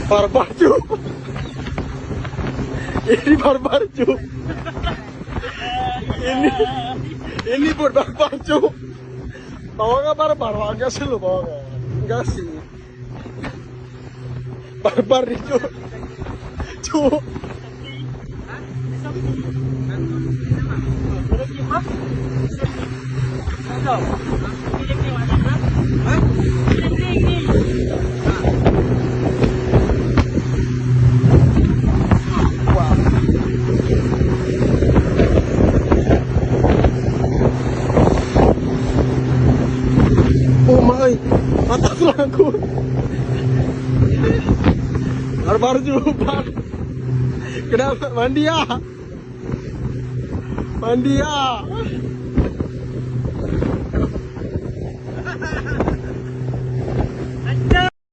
Barbar cu. Ini barbar cu. Ini buat barbar cu. Bawa nggak barbar? Enggak sih lo bawa nggak? Enggak sih. Barbar nih cu. Cu. Oh my, mata aku. Barbar juga. Kenapa mandi ya? Mandi ya.